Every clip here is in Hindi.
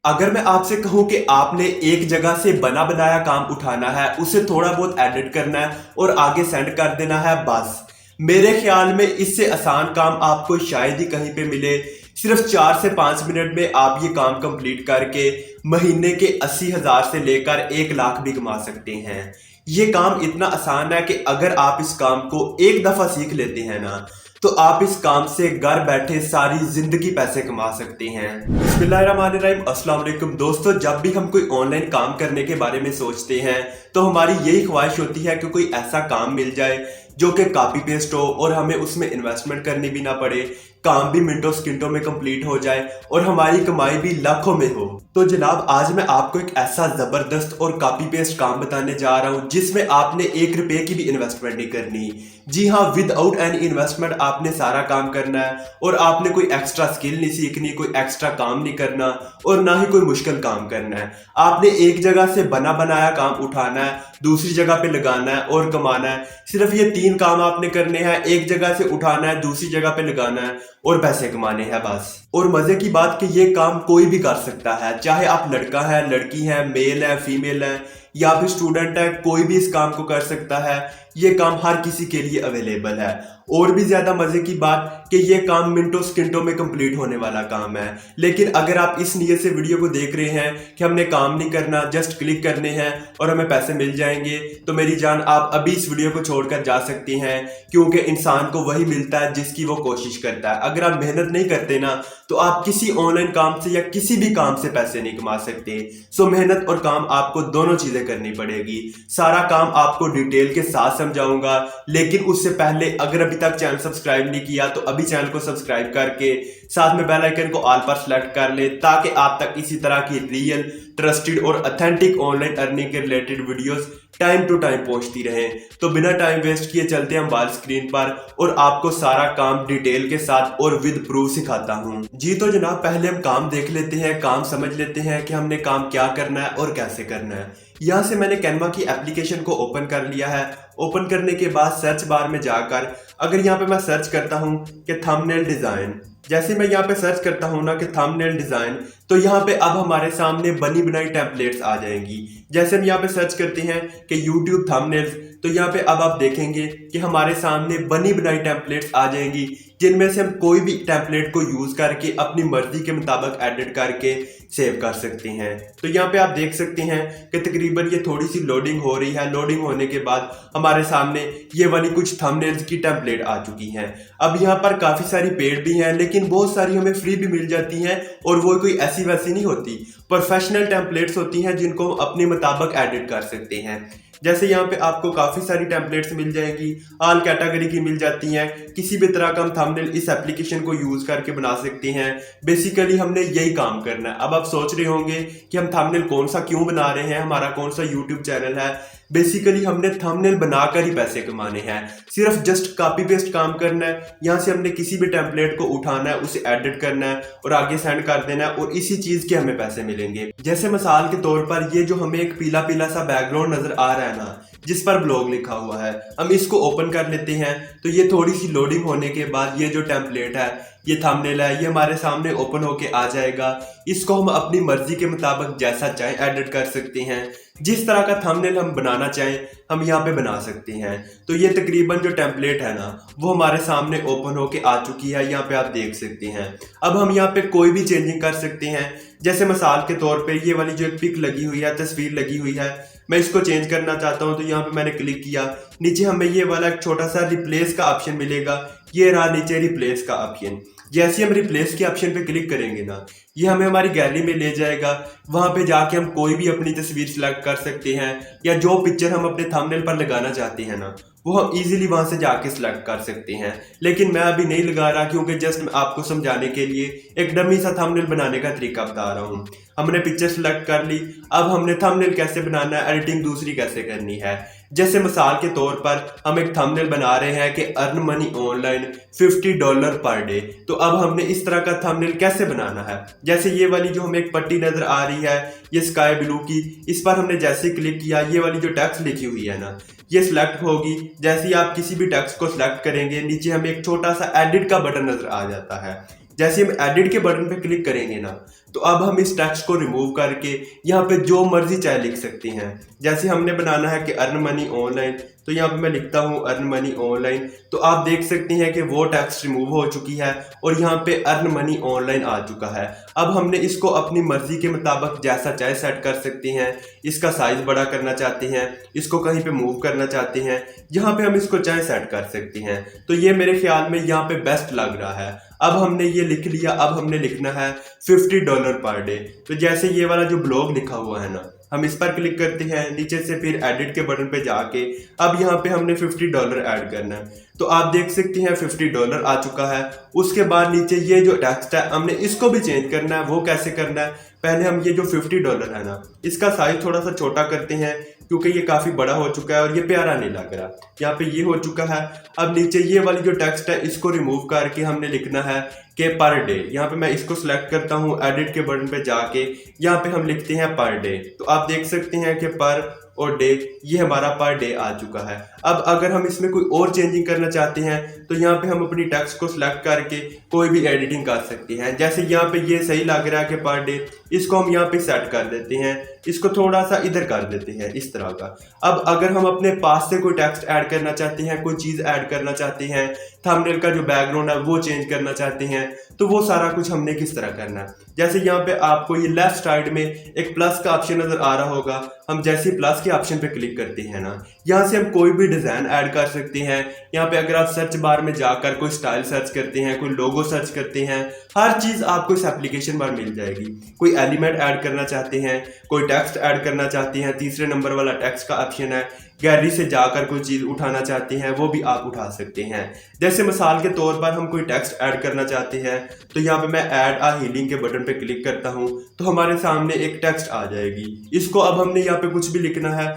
अगर मैं आपसे कहूं कि आपने एक जगह से बना बनाया काम उठाना है, उसे थोड़ा बहुत एडिट करना है और आगे सेंड कर देना है, बस मेरे ख्याल में इससे आसान काम आपको शायद ही कहीं पे मिले। सिर्फ 4 से 5 मिनट में आप ये काम कंप्लीट करके महीने के 80,000 से लेकर 1 लाख भी कमा सकते हैं। ये काम इतना आसान है कि अगर आप इस काम को एक दफा सीख लेते हैं ना, तो आप इस काम से घर बैठे सारी जिंदगी पैसे कमा सकते हैं। बिस्मिल्लाहिर्रहमानिर्रहीम, अस्सलाम वालेकुम दोस्तों। जब भी हम कोई ऑनलाइन काम करने के बारे में सोचते हैं तो हमारी यही ख्वाहिश होती है कि कोई ऐसा काम मिल जाए जो कि कॉपी पेस्ट हो और हमें उसमें इन्वेस्टमेंट करनी भी ना पड़े, काम भी मिनटों सेकंडों में कंप्लीट हो जाए और हमारी कमाई भी लाखों में हो। तो जनाब, आज मैं आपको एक ऐसा जबरदस्त और कॉपी पेस्ट काम बताने जा रहा हूं जिसमें आपने 1 रुपए की भी इन्वेस्टमेंट नहीं करनी। जी हाँ, विदाउट एनी इन्वेस्टमेंट आपने सारा काम करना है और आपने कोई एक्स्ट्रा स्किल नहीं सीखनी, कोई एक्स्ट्रा काम नहीं करना और ना ही कोई मुश्किल काम करना है। आपने एक जगह से बना बनाया काम उठाना है, दूसरी जगह पे लगाना है और कमाना है। सिर्फ ये 3 काम आपने करने हैं, एक जगह से उठाना है, दूसरी जगह पे लगाना है और पैसे कमाने हैं, बस। और मजे की बात कि ये काम कोई भी कर सकता है, चाहे आप लड़का है, लड़की है, मेल है, फीमेल है या फिर स्टूडेंट है, कोई भी इस काम को कर सकता है। ये काम हर किसी के लिए अवेलेबल है। और भी ज्यादा मजे की बात कि ये काम मिनटों सेकंडों में कंप्लीट होने वाला काम है। लेकिन अगर आप इस नियत से वीडियो को देख रहे हैं कि हमने काम नहीं करना, जस्ट क्लिक करने हैं और हमें पैसे मिल जाएंगे, तो मेरी जान आप अभी इस वीडियो को छोड़कर जा सकते हैं, क्योंकि इंसान को वही मिलता है जिसकी वो कोशिश करता है। अगर आप मेहनत नहीं करते ना, तो आप किसी ऑनलाइन काम से या किसी भी काम से पैसे नहीं कमा सकते। सो मेहनत और काम आपको दोनों चीजें करनी पड़ेगी। सारा काम आपको डिटेल के साथ समझाऊंगा, लेकिन उससे पहले अगर अभी तक चैनल सब्सक्राइब नहीं किया तो अभी चैनल को सब्सक्राइब करके साथ में बेल आइकन को ऑल पर सेलेक्ट कर ले, ताकि आप तक इसी तरह की रियल, ट्रस्टेड और ऑथेंटिक ऑनलाइन अर्निंग के related videos time to time पहुंचती रहे। तो बिना टाइम वेस्ट किए चलते हैं मोबाइल स्क्रीन पर और आपको सारा काम डिटेल के साथ और विद प्रूफ सिखाता हूं। जी तो जनाब, पहले हम काम देख लेते हैं, काम समझ लेते हैं कि हमने काम क्या करना है और कैसे करना है। यहाँ से मैंने कैनवा की एप्लीकेशन को ओपन कर लिया है। ओपन करने के बाद सर्च बार में जाकर अगर यहाँ पे मैं सर्च करता हूँ कि थंबनेल डिजाइन, जैसे मैं यहाँ पे सर्च करता हूँ ना कि थंबनेल डिजाइन, तो यहाँ पे अब हमारे सामने बनी बनाई टेम्पलेट्स आ जाएंगी। जैसे हम यहाँ पे सर्च करते हैं कि यूट्यूब थंबनेल्स, तो यहाँ पे अब आप देखेंगे कि हमारे सामने बनी बनाई टेम्पलेट्स आ जाएंगी, जिनमें से हम कोई भी टेम्पलेट को यूज करके अपनी मर्जी के मुताबिक एडिट करके सेव कर सकते हैं। तो यहाँ पे आप देख सकते हैं कि तकरीबन ये थोड़ी सी लोडिंग हो रही है। लोडिंग होने के बाद हमारे सामने ये वाली कुछ थंबनेल्स की टेम्पलेट आ चुकी हैं। अब यहाँ पर काफी सारी पेड भी हैं, लेकिन बहुत सारी हमें फ्री भी मिल जाती हैं और वो कोई ऐसी वैसी नहीं होती। प्रोफेशनल टेम्पलेट्स होती हैं जिनको हम अपने मुताबिक एडिट कर सकते हैं। जैसे यहाँ पे आपको काफी सारी टेम्पलेट्स मिल जाएंगी, ऑल कैटेगरी की मिल जाती हैं। किसी भी तरह का हम थंबनेल इस एप्लीकेशन को यूज करके बना सकते हैं। बेसिकली हमने यही काम करना है। अब आप सोच रहे होंगे कि हम थंबनेल कौन सा क्यों बना रहे हैं, हमारा कौन सा यूट्यूब चैनल है। बेसिकली हमने थंबनेल बनाकर ही पैसे कमाने हैं। सिर्फ जस्ट कॉपी पेस्ट काम करना है। यहाँ से हमने किसी भी टेम्पलेट को उठाना है, उसे एडिट करना है और आगे सेंड कर देना है और इसी चीज के हमें पैसे मिलेंगे। जैसे मिसाल के तौर पर ये जो हमें एक पीला पीला सा बैकग्राउंड नजर आ रहा है ना, जिस पर ब्लॉग लिखा हुआ है, हम इसको ओपन कर लेते हैं। तो ये थोड़ी सी लोडिंग होने के बाद ये जो टेम्पलेट है, ये थंबनेल है, ये हमारे सामने ओपन होके आ जाएगा। इसको हम अपनी मर्जी के मुताबिक जैसा चाहे एडिट कर सकते हैं। जिस तरह का थंबनेल हम बनाना चाहें हम यहाँ पे बना सकते हैं। तो ये तकरीबन जो टेम्पलेट है ना, वो हमारे सामने ओपन होके आ चुकी है। यहाँ पे आप देख सकते हैं। अब हम यहाँ पे कोई भी चेंजिंग कर सकते हैं। जैसे मिसाल के तौर पे ये वाली जो एक पिक लगी हुई है, तस्वीर लगी हुई है, मैं इसको चेंज करना चाहता हूं। तो यहाँ पे मैंने क्लिक किया, नीचे हमें ये वाला एक छोटा सा रिप्लेस का ऑप्शन मिलेगा। ये रहा नीचे रिप्लेस का ऑप्शन। जैसे हम रिप्लेस के ऑप्शन पे क्लिक करेंगे ना, ये हमें हमारी गैलरी में ले जाएगा। वहां पे जाके हम कोई भी अपनी तस्वीर सिलेक्ट कर सकते हैं या जो पिक्चर हम अपने थंबनेल पर लगाना चाहते हैं ना, वो हम इजीली वहां से जाके सिलेक्ट कर सकते हैं। लेकिन मैं अभी नहीं लगा रहा, क्योंकि जस्ट मैं आपको समझाने के लिए एक डमी सा थंबनेल बनाने का तरीका बता रहा हूँ। हमने पिक्चर सिलेक्ट कर ली। अब हमने थंबनेल कैसे बनाना है, एडिटिंग दूसरी कैसे करनी है। जैसे मिसाल के तौर पर हम एक थंबनेल बना रहे हैं कि earn money online $50 per day. तो अब हमने इस तरह का थंबनेल कैसे बनाना है। जैसे ये वाली जो हमें एक पट्टी नजर आ रही है, ये स्काई ब्लू की, इस पर हमने जैसे क्लिक किया, ये वाली जो टेक्स्ट लिखी हुई है ना, ये सिलेक्ट होगी। जैसे ही आप किसी भी टेक्स्ट को सिलेक्ट करेंगे, नीचे हमें एक छोटा सा एडिट का बटन नजर आ जाता है। जैसे हम एडिट के बटन पे क्लिक करेंगे ना, तो अब हम इस टेक्स्ट को रिमूव करके यहाँ पे जो मर्जी चाहे लिख सकते हैं। जैसे हमने बनाना है कि अर्न मनी ऑनलाइन, तो यहाँ पे मैं लिखता हूँ अर्न मनी ऑनलाइन। तो आप देख सकते हैं कि वो टेक्स्ट रिमूव हो चुकी है और यहाँ पे अर्न मनी ऑनलाइन आ चुका है। अब हमने इसको अपनी मर्जी के मुताबिक जैसा चाहे सेट कर सकते हैं। इसका साइज बड़ा करना चाहते हैं, इसको कहीं पे मूव करना चाहते हैं, यहाँ पे हम इसको चाहे सेट कर सकते हैं। तो ये मेरे ख्याल में यहाँ पे बेस्ट लग रहा है। अब हमने ये लिख लिया, अब हमने लिखना है $50 पर डे। तो जैसे ये वाला जो ब्लॉग लिखा हुआ है ना, हम इस पर क्लिक करते हैं, नीचे से फिर एडिट के बटन पे जाके अब यहाँ पे हमने $50 ऐड करना है। तो आप देख सकते हैं $50 आ चुका है। उसके बाद नीचे ये जो टेक्स्ट है हमने इसको भी चेंज करना है। वो कैसे करना है, पहले हम ये जो $50 है ना, इसका साइज थोड़ा सा छोटा करते हैं क्योंकि ये काफी बड़ा हो चुका है और ये प्यारा नहीं लग रहा। यहाँ पे ये हो चुका है। अब नीचे ये वाली जो टेक्स्ट है इसको रिमूव करके हमने लिखना है कि पर डे। यहाँ पे मैं इसको सिलेक्ट करता हूँ, एडिट के बटन पे जाके यहाँ पे हम लिखते हैं पर डे। तो आप देख सकते हैं कि पर और डे, ये हमारा पर डे आ चुका है। अब अगर हम इसमें कोई और चेंजिंग करना चाहते हैं तो यहाँ पे हम अपनी टेक्स्ट को सिलेक्ट करके कोई भी एडिटिंग कर सकते हैं। जैसे यहाँ पे ये सही लग रहा है कि पर डे, इसको हम यहाँ पे सेट कर देते हैं, इसको थोड़ा सा इधर कर देते हैं इस तरह का। अब अगर हम अपने पास से कोई टेक्स्ट ऐड करना चाहते हैं, कोई चीज ऐड करना चाहते हैं, थंबनेल का जो बैकग्राउंड है वो चेंज करना चाहते हैं, तो वो सारा कुछ हमने किस तरह करना है। जैसे यहाँ पे आपको ये लेफ्ट साइड में एक प्लस का ऑप्शन नजर आ रहा होगा। हम जैसे प्लस के ऑप्शन पे क्लिक करते हैं ना, यहाँ से हम कोई भी डिजाइन ऐड कर सकते हैं। यहाँ पे अगर आप सर्च बार में जाकर कोई स्टाइल सर्च करते हैं, कोई लोगो सर्च करते हैं, हर चीज आपको इस एप्लीकेशन पर मिल जाएगी। कोई एलिमेंट ऐड करना चाहते हैं, कोई टेक्स्ट ऐड करना चाहते हैं, तीसरे नंबर वाला टेक्स्ट का ऑप्शन है। गैलरी से जाकर कोई चीज उठाना चाहते हैं वो भी आप उठा सकते हैं। जैसे मिसाल के तौर पर हम कोई टेक्स्ट ऐड करना चाहते हैं तो यहाँ पे मैं ऐड आ हीलिंग के बटन पे क्लिक करता हूँ तो हमारे सामने एक टेक्स्ट आ जाएगी। इसको अब हमने यहाँ पे कुछ भी लिखना है।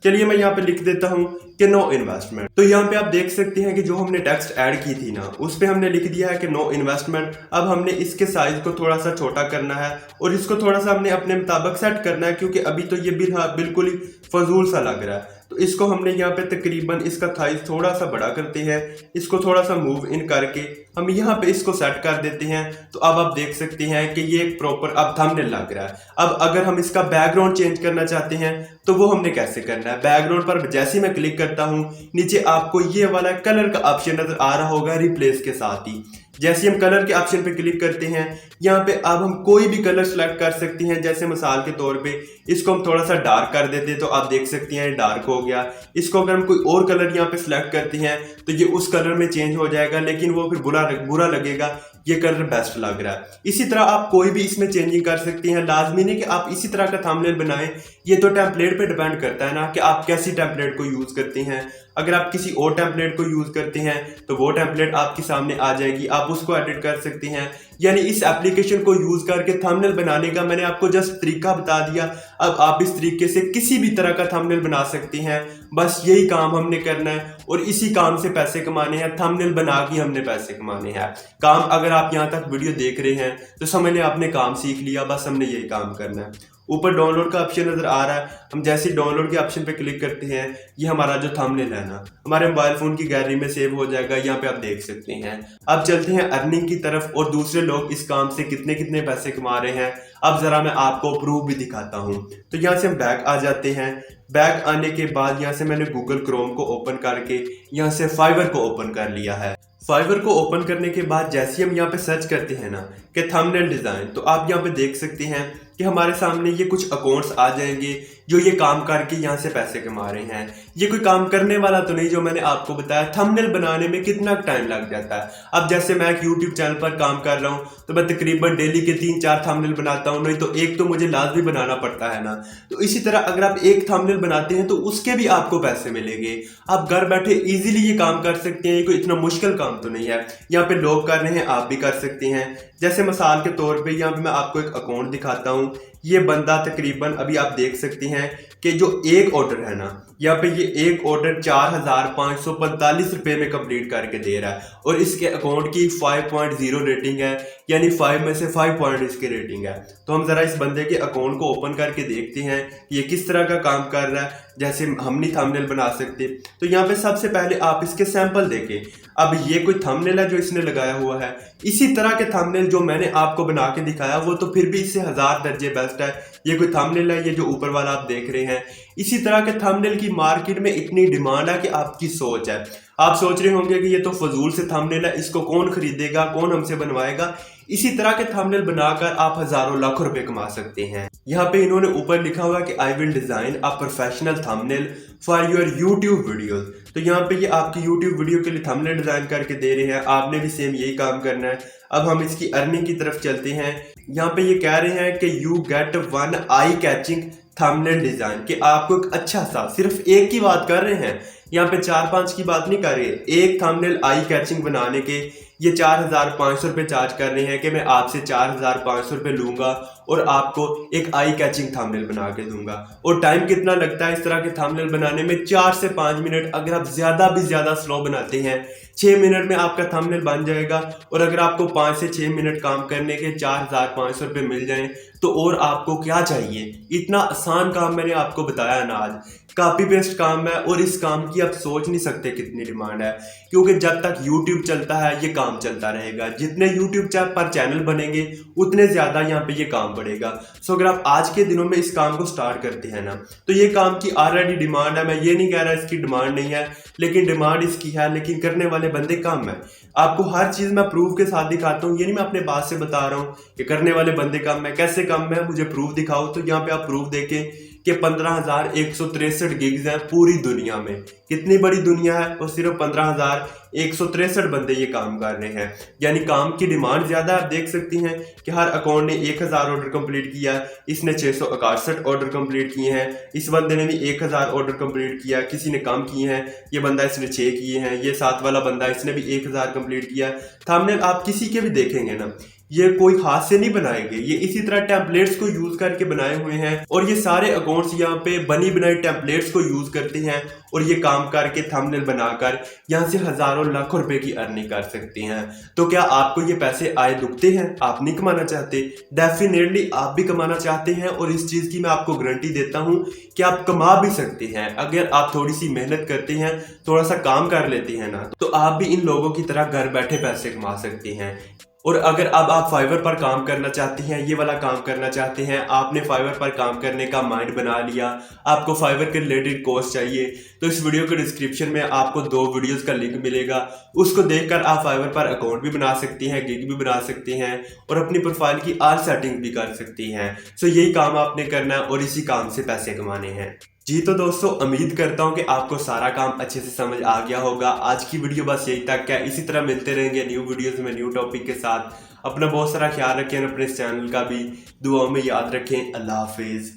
चलिए मैं यहाँ पे लिख देता हूँ कि नो इन्वेस्टमेंट। तो यहाँ पे आप देख सकते हैं कि जो हमने टेक्स्ट ऐड की थी ना, उस पे हमने लिख दिया है कि नो इन्वेस्टमेंट। अब हमने इसके साइज को थोड़ा सा छोटा करना है और इसको थोड़ा सा हमने अपने मुताबिक सेट करना है क्योंकि अभी तो ये बिल्कुल ही फजूल सा लग रहा है। तो इसको हमने यहाँ पे तकरीबन इसका साइज थोड़ा सा बड़ा करते हैं, इसको थोड़ा सा मूव इन करके हम यहाँ पे इसको सेट कर देते हैं। तो अब आप देख सकते हैं कि ये एक प्रॉपर अब थंबनेल लग रहा है। अब अगर हम इसका बैकग्राउंड चेंज करना चाहते हैं तो वो हमने कैसे करना है। बैकग्राउंड पर जैसे ही मैं क्लिक करता हूँ नीचे आपको ये वाला कलर का ऑप्शन नजर आ रहा होगा रिप्लेस के साथ ही। जैसे हम कलर के ऑप्शन पे क्लिक करते हैं यहाँ पे अब हम कोई भी कलर सेलेक्ट कर सकते हैं। जैसे मिसाल के तौर पे इसको हम थोड़ा सा डार्क कर देते हैं तो आप देख सकते हैं डार्क हो गया। इसको अगर हम कोई और कलर यहाँ पे सिलेक्ट करते हैं तो ये उस कलर में चेंज हो जाएगा, लेकिन वो फिर बुरा लगेगा। ये कलर बेस्ट लग रहा है। इसी तरह आप कोई भी इसमें चेंजिंग कर सकते हैं। लाजमी नहीं कि आप इसी तरह का थंबनेल बनाएं, ये तो टेम्पलेट पे डिपेंड करता है ना कि आप कैसी टेम्पलेट को यूज करते हैं। अगर आप किसी और टेम्पलेट को यूज करते हैं तो वो टेम्पलेट आपके सामने आ जाएगी, आप उसको एडिट कर सकते हैं। यानी इस एप्लीकेशन को यूज करके थंबनेल बनाने का मैंने आपको जस्ट तरीका बता दिया। अब आप इस तरीके से किसी भी तरह का थंबनेल बना सकते हैं। बस यही काम हमने करना है और इसी काम से पैसे कमाने हैं। थंबनेल बना के हमने पैसे कमाने हैं। काम अगर आप यहाँ तक वीडियो देख रहे हैं तो समझ लें आपने काम सीख लिया। बस हमने यही काम करना है। ऊपर डाउनलोड का ऑप्शन नजर आ रहा है, हम जैसे डाउनलोड के ऑप्शन पे क्लिक करते हैं ये हमारा जो थंबनेल है ना हमारे मोबाइल फोन की गैलरी में सेव हो जाएगा। यहाँ पे आप देख सकते हैं। अब चलते हैं अर्निंग की तरफ और दूसरे लोग इस काम से कितने कितने पैसे कमा रहे हैं। अब जरा मैं आपको प्रूफ भी दिखाता हूँ। तो यहाँ से हम बैक आ जाते हैं। बैक आने के बाद यहाँ से मैंने गूगल क्रोम को ओपन करके यहाँ से फाइवर को ओपन कर लिया है। फाइवर को ओपन करने के बाद जैसे हम यहाँ पे सर्च करते हैं ना कि थंबनेल डिजाइन, तो आप यहाँ पे देख सकते हैं कि हमारे सामने ये कुछ अकाउंट्स आ जाएंगे जो ये काम करके यहाँ से पैसे कमा रहे हैं। ये कोई काम करने वाला तो नहीं जो मैंने आपको बताया। थंबनेल बनाने में कितना टाइम लग जाता है। अब जैसे मैं एक यूट्यूब चैनल पर काम कर रहा हूँ तो मैं तकरीबन डेली के 3-4 थंबनेल बनाता हूँ, नहीं तो एक तो मुझे लाजमी बनाना पड़ता है ना। तो इसी तरह अगर आप एक थंबनेल बनाते हैं तो उसके भी आपको पैसे मिलेंगे। आप घर बैठे इजीली ये काम कर सकते हैं। ये कोई इतना मुश्किल काम तो नहीं है। यहाँ पे लोग कर रहे हैं, आप भी कर सकते हैं। जैसे मिसाल के तौर पे यहाँ पे मैं आपको एक अकाउंट दिखाता हूँ। ये बंदा तकरीबन अभी आप देख सकते हैं कि जो एक ऑर्डर है ना, यहाँ पे ये एक ऑर्डर 4,545 रुपए में कंप्लीट करके दे रहा है और इसके अकाउंट की 5.0 रेटिंग है, यानी 5 में से 5 पॉइंट इसकी रेटिंग है। तो हम जरा इस बंदे के अकाउंट को ओपन करके देखते हैं कि ये किस तरह का काम कर रहा है। जैसे हम नहीं थंबनेल बना सकते, तो यहाँ पे सबसे पहले आप इसके सैंपल देखें। अब ये कोई थंबनेल है जो इसने लगाया हुआ है, इसी तरह के थंबनेल जो मैंने आपको बना के दिखाया वो तो फिर भी इससे 1000 दर्जे बेस्ट है। ये कोई थंबनेल है, ये जो ऊपर वाला आप देख रहे हैं, इसी तरह के थंबनेल की मार्केट में इतनी डिमांड है कि आपकी सोच है। आप सोच रहे होंगे कि ये तो फजूल से थंबनेल है, इसको कौन खरीदेगा, कौन हमसे बनवाएगा। इसी तरह के थंबनेल बनाकर आप हजारों लाखों रुपए कमा सकते हैं। यहाँ पे इन्होंने ऊपर लिखा हुआ कि I will design a professional thumbnail for your YouTube videos. तो यहाँ पे ये आपकी यूट्यूब वीडियो के लिए थंबनेल डिजाइन करके दे रहे हैं, आपने भी सेम यही काम करना है। अब हम इसकी अर्निंग की तरफ चलते हैं। यहाँ पे ये कह रहे हैं कि you get one eye catching thumbnail design, कि आपको एक अच्छा सा, सिर्फ एक की बात कर रहे हैं, यहाँ पे 4-5 की बात नहीं कर रहे, एक थंबनेल आई कैचिंग बनाने के ये 4,500 रुपये चार्ज कर रहे हैं कि मैं आपसे 4,500 रुपये लूंगा और आपको एक आई कैचिंग थंबनेल बना के दूंगा। और टाइम कितना लगता है इस तरह के थंबनेल बनाने में? 4 से 5 मिनट। अगर आप ज्यादा भी ज्यादा स्लो बनाते हैं 6 मिनट में आपका थंबनेल बन जाएगा। और अगर आपको 5 से 6 मिनट काम करने के 4,500 रुपये मिल जाएं तो और आपको क्या चाहिए? इतना आसान काम मैंने आपको बताया ना आज, कॉपी पेस्ट काम है और इस काम की आप सोच नहीं सकते कितनी डिमांड है। क्योंकि जब तक YouTube चलता है ये काम चलता रहेगा, जितने YouTube पर चैनल बनेंगे उतने ज्यादा यहाँ पे ये काम बढ़ेगा। सो अगर आप आज के दिनों में इस काम को स्टार्ट करते हैं ना, तो ये काम की ऑलरेडी डिमांड है। मैं ये नहीं कह रहा इसकी डिमांड नहीं है, लेकिन डिमांड इसकी है, लेकिन करने वाले बंदे कम है। आपको हर चीज मैं प्रूफ के साथ दिखाता हूँ, ये नहीं मैं अपने बात से बता रहा हूँ कि करने वाले बंदे कम है। कैसे कम है, मुझे प्रूफ दिखाओ। तो यहाँ पे आप प्रूफ देखें कि 15,163 गिग्स हैं पूरी दुनिया में। कितनी बड़ी दुनिया है और सिर्फ 15,163 बंदे ये काम कर रहे हैं, यानी काम की डिमांड ज्यादा। आप देख सकती हैं कि हर अकाउंट ने 1000 ऑर्डर कंप्लीट किया, इसने 661 ऑर्डर कंप्लीट किए हैं, इस बंदे ने भी 1000 ऑर्डर कंप्लीट किया, किसी ने कम किए हैं, ये बंदा इसने 6 किए हैं, ये 7 वाला बंदा इसने भी 1000 कंप्लीट किया। थंबनेल आप किसी के भी देखेंगे ना, ये कोई हाथ से नहीं बनाएंगे, ये इसी तरह टेम्पलेट्स को यूज करके बनाए हुए हैं। और ये सारे अकाउंट्स यहाँ पे बनी बनाई टेम्पलेट्स को यूज करते हैं और ये काम करके थंबनेल बनाकर यहाँ से हजारों लाखों रुपए की अर्निंग कर सकते हैं। तो क्या आपको ये पैसे आए दुखते हैं? आप नहीं कमाना चाहते? डेफिनेटली आप भी कमाना चाहते हैं और इस चीज की मैं आपको गारंटी देता हूँ कि आप कमा भी सकते हैं। अगर आप थोड़ी सी मेहनत करते हैं, थोड़ा सा काम कर लेते हैं ना, तो आप भी इन लोगों की तरह घर बैठे पैसे कमा सकते हैं। और अगर अब आप फाइवर पर काम करना चाहते हैं, ये वाला काम करना चाहते हैं, आपने फाइवर पर काम करने का माइंड बना लिया, आपको फाइवर के रिलेटेड कोर्स चाहिए, तो इस वीडियो के डिस्क्रिप्शन में आपको 2 वीडियोस का लिंक मिलेगा। उसको देखकर आप फाइवर पर अकाउंट भी बना सकते हैं, गिग भी बना सकते हैं और अपनी प्रोफाइल की आर सेटिंग भी कर सकते हैं। सो यही काम आपने करना है और इसी काम से पैसे कमाने हैं। जी तो दोस्तों, उम्मीद करता हूँ कि आपको सारा काम अच्छे से समझ आ गया होगा। आज की वीडियो बस यही तक है। इसी तरह मिलते रहेंगे न्यू वीडियोस में न्यू टॉपिक के साथ। अपना बहुत सारा ख्याल रखें, अपने इस चैनल का भी दुआओं में याद रखें। अल्लाह हाफिज।